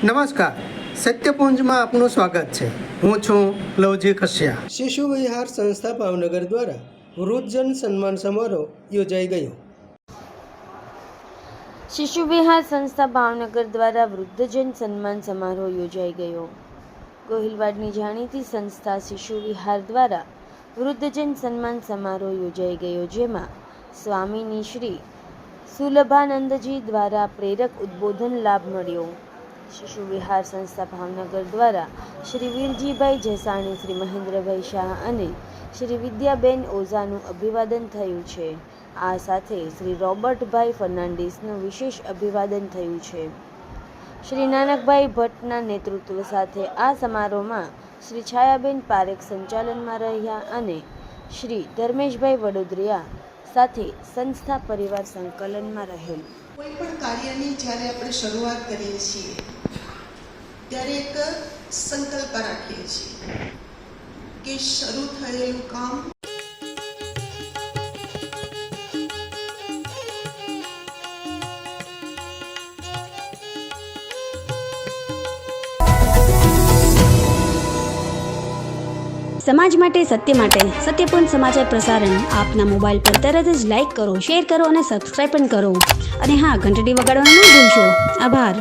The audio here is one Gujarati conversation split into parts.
નમસ્કાર, સત્યપુંજમાં આપનું સ્વાગત છે. હું છું લવજી કશ્યા. શિશુ વિહાર સંસ્થા ભાવનગર દ્વારા વૃદ્ધજન સન્માન સમારોહ યોજાઈ ગયો. શિશુ વિહાર સંસ્થા ભાવનગર દ્વારા વૃદ્ધજન સન્માન સમારોહ યોજાઈ ગયો. ગોહિલવાડની જાણીતી સંસ્થા શિશુ વિહાર દ્વારા વૃદ્ધજન સન્માન સમારોહ યોજાઈ ગયો, જેમાં સ્વામીની શ્રી સુલભાનંદજી દ્વારા પ્રેરક ઉદ્બોધન લાભ મળ્યો. શિશુ વિહાર સંસ્થા ભાવનગર દ્વારા શ્રી વીરજીભાઈ જેસાણી, શ્રી મહેન્દ્રભાઈ શાહ અને શ્રી વિદ્યાબેન ઓઝાનું અભિવાદન થયું છે. આ સાથે શ્રી રોબર્ટભાઈ ફર્નાન્ડીસનું વિશેષ અભિવાદન થયું છે. શ્રી નાનકભાઈ ભટ્ટના નેતૃત્વ સાથે આ સમારોહમાં શ્રી છાયાબેન પારેખ સંચાલનમાં રહ્યા અને શ્રી ધર્મેશભાઈ વડોદરિયા સાથે સંસ્થા પરિવાર સંકલનમાં રહેલ. કોઈ પણ કાર્યની જ્યારે આપણે શરૂઆત કરીએ છીએ ત્યારે એક સંકલ્પ રાખીએ છીએ કે શરૂ થયેલું કામ સમાજ માટે, સત્ય માટે, સત્યપૂર્ણ સમાચાર પ્રસારણ આપના મોબાઈલ પર તરત જ લાઈક કરો, શેર કરો અને સબસ્ક્રાઈબ પણ કરો. અને હા, ઘંટડી વગાડવાનું ન ભૂલશો. આભાર.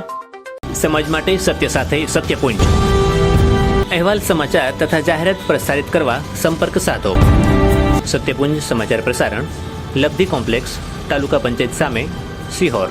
સમાજ માટે સત્ય સાથે સત્યપુંજ. અહેવાલ, સમાચાર તથા જાહેરાત પ્રસારિત કરવા સંપર્ક સાધો. સત્યપુંજ સમાચાર પ્રસારણ, લબ્ધિ કોમ્પ્લેક્સ, તાલુકા પંચાયત સામે, સિહોર.